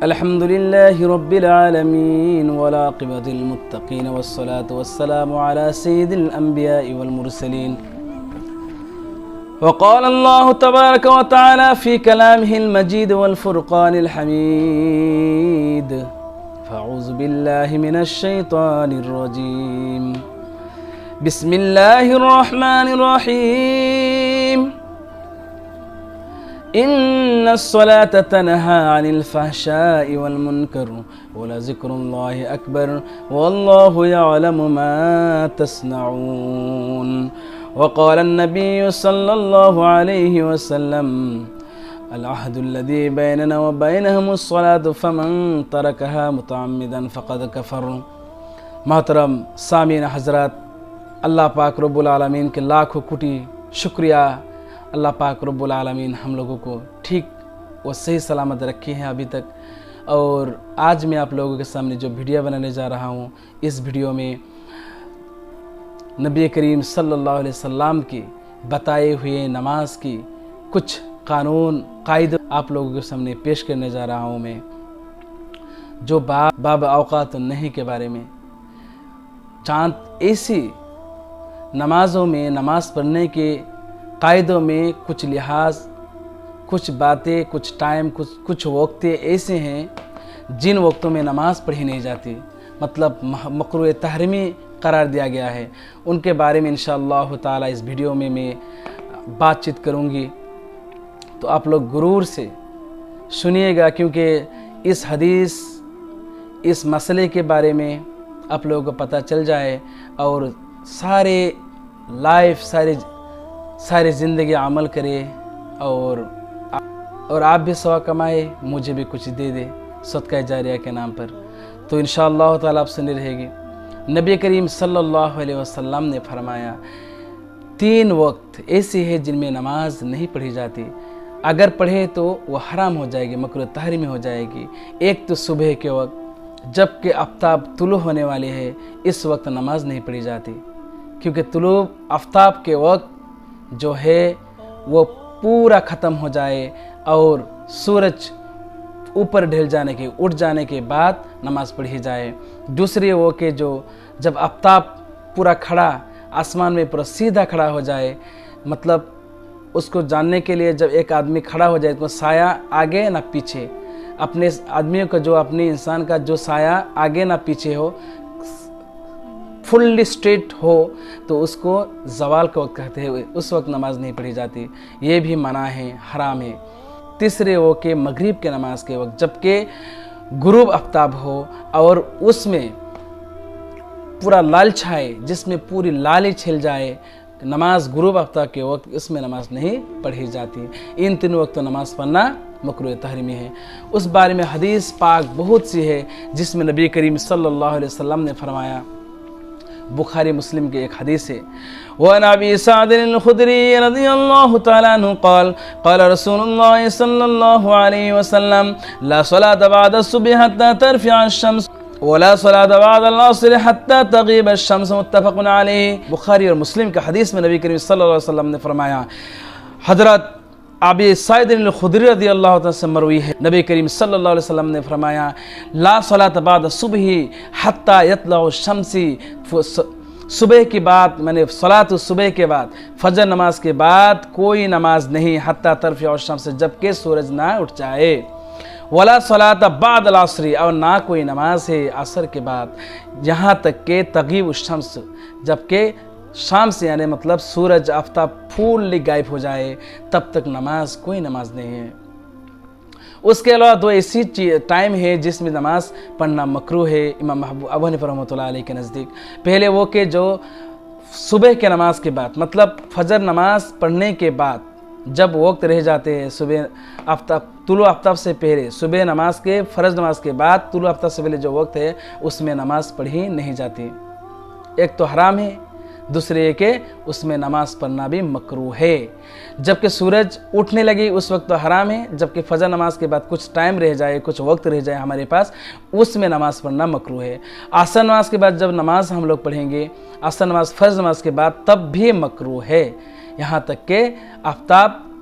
الحمد لله رب العالمين والعاقبة للمتقين والصلاة والسلام على سيد الأنبياء والمرسلين. وقال الله تبارك وتعالى في كلامه المجيد والفرقان الحميد: فأعوذ بالله من الشيطان الرجيم. بسم الله الرحمن الرحيم. إن الصلاة تنهى عن الفحشاء والمنكر ولذكر الله أكبر والله يعلم ما تصنعون. وقال النبي صلى الله عليه وسلم: العهد الذي بيننا وبينهم الصلاة فمن تركها متعمدا فقد كفر. محترم سامعین حضرات، اللہ پاک رب العالمین کے لاکھوں کوٹی شکریہ. اللہ پاک رب العالمین ہم لوگوں کو ٹھیک و صحیح سلامت رکھے ہیں ابھی تک. اور آج میں آپ لوگوں کے سامنے جو ویڈیو بنانے جا رہا ہوں، اس ویڈیو میں نبی کریم صلی اللہ علیہ وسلم کی بتائے ہوئے نماز کی کچھ قانون قاعدے آپ لوگوں کے سامنے پیش کرنے جا رہا ہوں میں، جو باب اوقات النہی کے بارے میں چاند ایسی نمازوں میں نماز پڑھنے کے قاعدوں میں کچھ لحاظ، کچھ باتیں، کچھ ٹائم، کچھ وقت ایسے ہیں جن وقتوں میں نماز پڑھی نہیں جاتی، مطلب مکروہ تحریمی قرار دیا گیا ہے. ان کے بارے میں انشاءاللہ تعالی اس ویڈیو میں بات چیت کروں گی، تو آپ لوگ غرور سے سنیے گا، کیونکہ اس حدیث، اس مسئلے کے بارے میں آپ لوگوں کو پتہ چل جائے اور سارے لائف، سارے زندگی عمل کرے اور آپ بھی ثواب کمائے، مجھے بھی کچھ دے دے صدقہ جاریہ کے نام پر. تو انشاءاللہ تعالی آپ سنی رہے گی. نبی کریم صلی اللہ علیہ وسلم نے فرمایا 3 وقت ایسے ہیں جن میں نماز نہیں پڑھی جاتی، اگر پڑھے تو وہ حرام ہو جائے گی، مکروہ تحریمی ہو جائے گی. ایک تو صبح کے وقت جب کہ آفتاب طلوع ہونے والے ہے، اس وقت نماز نہیں پڑھی جاتی، کیونکہ طلوع آفتاب کے وقت جو ہے وہ پورا ختم ہو جائے اور سورج اوپر ڈھل جانے کے، اٹھ جانے کے بعد نماز پڑھی جائے. دوسری وہ کہ جب آفتاب پورا کھڑا آسمان میں پورا سیدھا کھڑا ہو جائے، مطلب اس کو جاننے کے لیے جب ایک آدمی کھڑا ہو جائے تو سایہ آگے نہ پیچھے، اپنے آدمیوں کا جو اپنے انسان کا جو سایہ آگے نہ پیچھے ہو، فلی اسٹریٹ ہو، تو اس کو زوال کا وقت کہتے ہیں، اس وقت نماز نہیں پڑھی جاتی، یہ بھی منع ہے، حرام ہے. تیسرے وہ کہ مغرب کے نماز کے وقت جب کہ غروب آفتاب ہو اور اس میں پورا لال چھائے، جس میں پوری لالی چھل جائے، نماز غروب آفتاب کے وقت اس میں نماز نہیں پڑھی جاتی. ان 3 وقت نماز پڑھنا مکروہ تحریمی ہے. اس بارے میں حدیث پاک بہت سی ہے جس میں نبی کریم صلی اللہ علیہ وسلم نے فرمایا، بخاری مسلم کے ایک حدیث ہے، وعن ابی سعد الخدری رضی اللہ تعالی عنہ قال قال رسول اللہ صلی اللہ علیہ وسلم: لا صلاة بعد الصبح حتى ترفع الشمس ولا صلاة بعد العصر حتى تغيب الشمس. متفق علیہ. بخاری اور مسلم کے حدیث میں نبی کریم صلی اللہ علیہ وسلم نے فرمایا، حضرت ابی سعید الخدری رضی اللہ عنہ سے مروی ہے، نبی کریم صلی اللہ علیہ وسلم نے فرمایا، لا صلاة بعد الصبح حتی یطلع الشمس. صبح کی بات، میں نے صلاۃ الصبح کے بعد، فجر نماز کے بعد کوئی نماز نہیں، حتی ترفع الشمس، جب کہ سورج نہ اٹھ جائے. ولا صلاة بعد العصر، اور نہ کوئی نماز ہے عصر کے بعد، یہاں تک کہ تغیب الشمس، جب کہ شام سے یعنی مطلب سورج آفتاب پھول غائب ہو جائے، تب تک کوئی نماز نہیں ہے. اس کے علاوہ 2 ایسی ٹائم ہے جس میں نماز پڑھنا مکروہ ہے امام ابو حنیفہ رحمۃ اللہ علیہ کے نزدیک. پہلے وہ کہ جو صبح کے نماز کے بعد، مطلب فجر نماز پڑھنے کے بعد جب وقت رہ جاتے ہیں، صبح طلوع آفتاب سے پہلے، صبح نماز کے فرض نماز کے بعد طلوع آفتاب سے پہلے جو وقت ہے اس میں نماز پڑھی نہیں جاتی. ایک تو حرام ہے، دوسرے یہ کہ اس میں نماز پڑھنا بھی مکروہ ہے. جبکہ سورج اٹھنے لگی اس وقت تو حرام ہے، جبکہ فجر نماز کے بعد کچھ ٹائم رہ جائے، کچھ وقت رہ جائے ہمارے پاس، اس میں نماز پڑھنا مکروہ ہے. عصر نماز کے بعد جب نماز ہم لوگ پڑھیں گے، عصر نماز فرض نماز کے بعد، تب بھی مکروہ ہے، یہاں تک کہ آفتاب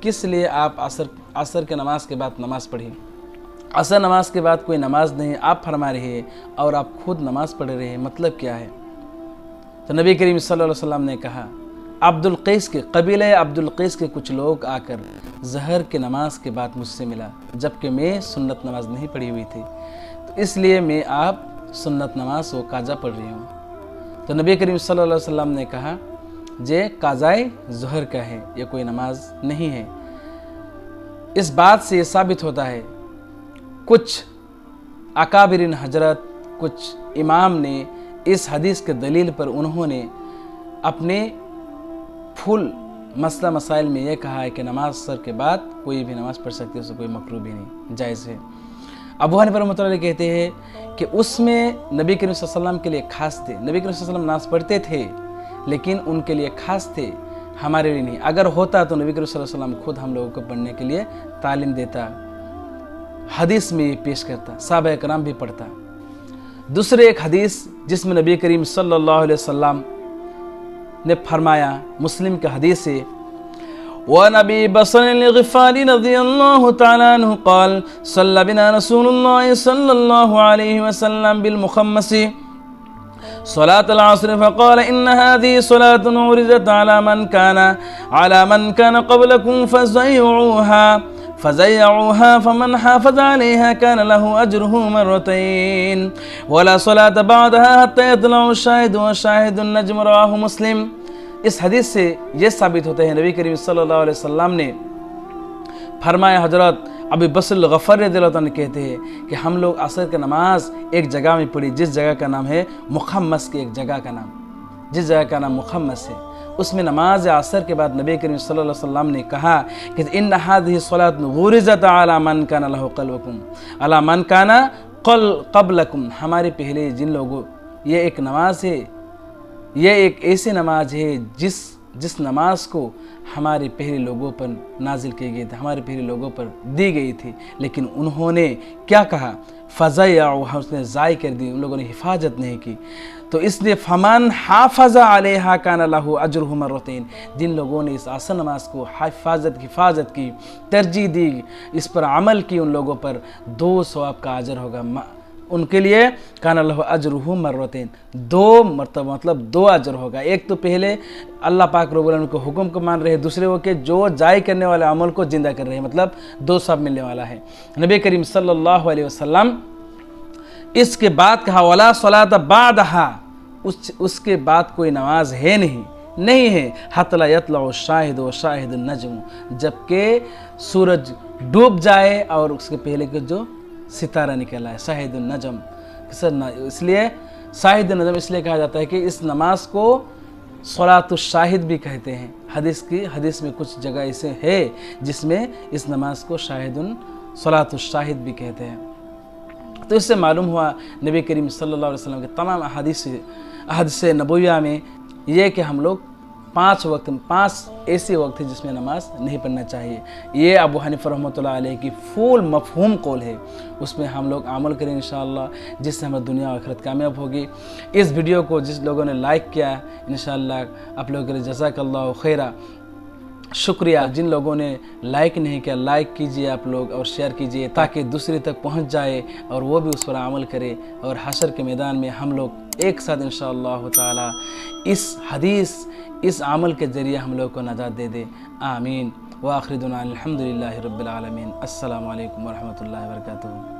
کس لیے آپ عصر کے نماز کے بعد نماز پڑھی؟ عصر نماز کے بعد کوئی نماز نہیں آپ فرما رہے ہیں اور آپ خود نماز پڑھ رہے ہیں، مطلب کیا ہے؟ تو نبی کریم صلی اللہ علیہ وسلم نے کہا قبیلہ عبد القیس کے کچھ لوگ آ کر ظہر کے نماز کے بعد مجھ سے ملا، جبکہ میں سنت نماز نہیں پڑھی ہوئی تھی، تو اس لیے میں آپ سنت نماز و قاضا پڑھ رہی ہوں۔ تو نبی کریم صلی اللہ علیہ وسلم نے کہا یہ قاضائے ظہر کا ہے، یہ کوئی نماز نہیں ہے۔ اس بات سے یہ ثابت ہوتا ہے کچھ اکابرین حضرت، کچھ امام نے اس حدیث کے دلیل پر انہوں نے اپنے پھول مسئلہ مسائل میں یہ کہا ہے کہ نماز عصر کے بعد کوئی بھی نماز پڑھ سکتے، اس سے کوئی مکروہ بھی نہیں، جائز ہے۔ ابو حنیفہ رحمۃ اللہ علیہ کہتے ہیں کہ اس میں نبی کریم صلی اللہ علیہ وسلم کے لیے خاص تھے، نبی کریم صلی اللہ علیہ وسلم نماز پڑھتے تھے لیکن ان کے لیے خاص تھے، ہمارے لیے نہیں۔ اگر ہوتا تو نبی کریم صلی اللہ علیہ وسلم خود ہم لوگوں کو پڑھنے کے لیے تعلیم دیتا، حدیث میں یہ پیش کرتا، صحابہ کرام بھی پڑھتا۔ دوسرے ایک حدیث جس میں نبی کریم صلی اللہ علیہ وسلم نے فرمایا، مسلم کا حدیث ہے، وعن ابي بصر الغفاري رضي الله تعالى عنه قال صلى بنا رسول الله صلى الله عليه وسلم بالمخمس صلاة العصر فقال إن هذه صلاة عرضت على من كان قبلكم فزيعوها فمن حافظ عليها كان له أجره مرتين ولا صلاة بعدها حتى يطلع الشاهد وشاهد النجم رواه مسلم۔ اس حدیث سے یہ ثابت ہوتا ہے نبی کریم صلی اللہ علیہ وسلم نے فرمایا، حضرت ابو بصر الغفاری رضی اللہ عنہ کہتے ہیں کہ ہم لوگ عصر کی نماز ایک جگہ میں پڑھی جس جگہ کا نام ہے مخمس، کی ایک جگہ کا نام، جس جگہ کا نام مخمس ہے، اس میں نماز عصر کے بعد نبی کریم صلی اللہ علیہ وسلم نے کہا کہ ان هذه الصلاة غرزت على من كان له قبلكم على من كان قبلكم، ہمارے پہلے جن لوگوں، یہ ایک نماز ہے، یہ ایک ایسی نماز ہے جس نماز کو ہمارے پہلے لوگوں پر نازل کی گئی تھی، ہمارے پہلے لوگوں پر دی گئی تھی، لیکن انہوں نے کیا کہا؟ فضیعوها، اس نے ضائع کر دی، ان لوگوں نے حفاظت نہیں کی۔ تو اس لیے فمن حافظ علیہا کان لہ اجرہ مرتین، جن لوگوں نے اس عصر نماز کو حفاظت کی، ترجیح دی، اس پر عمل کی، ان لوگوں پر 2 ثواب کا اجر ہوگا، ان کے لیے کان لہ اجرہ مرتین، 2 مرتبہ، مطلب 2 اجر ہوگا۔ ایک تو پہلے اللہ پاک رب العالمین کے حکم کو مان رہے، دوسرے وہ کہ جو ضائع کرنے والے عمل کو زندہ کر رہے ہیں، مطلب 2 ثواب ملنے والا ہے۔ نبی کریم صلی اللہ علیہ وسلم اس کے بعد کہا ولا صلاۃ بعدہا، اس کے بعد کوئی نماز ہے نہیں ہے، حتی یطلع الشاہد وشاہد النجم، جبکہ سورج ڈوب جائے اور اس کے پہلے کے جو ستارہ نکل آئے، شاہد النجم۔ اس لیے شاہد النجم اس لیے کہا جاتا ہے کہ اس نماز کو صلاۃ الشاہد بھی کہتے ہیں، حدیث میں کچھ جگہ ایسے ہے جس میں اس نماز کو صلاۃ الشاہد بھی کہتے ہیں۔ تو اس سے معلوم ہوا نبی کریم صلی اللہ علیہ وسلم کے تمام احادیث نبویہ میں یہ کہ ہم لوگ 5 ایسے وقت ہیں جس میں نماز نہیں پڑھنا چاہیے۔ یہ ابو حنیفہ رحمۃ اللہ علیہ کی فول مفہوم قول ہے، اس میں ہم لوگ عمل کریں انشاءاللہ، جس سے ہمیں دنیا و آخرت کامیاب ہوگی۔ اس ویڈیو کو جس لوگوں نے لائک کیا انشاءاللہ آپ لوگوں کے لیے جزاک اللہ خیرہ، شکریہ۔ جن لوگوں نے لائک نہیں کیا لائک کیجئے آپ لوگ اور شیئر کیجئے تاکہ دوسرے تک پہنچ جائے اور وہ بھی اس پر عمل کرے، اور حشر کے میدان میں ہم لوگ ایک ساتھ انشاءاللہ تعالی اس عمل کے ذریعے ہم لوگ کو نجات دے دے، آمین۔ وآخر دعوانا الحمدللہ رب العالمین۔ السلام علیکم ورحمۃ اللہ وبرکاتہ۔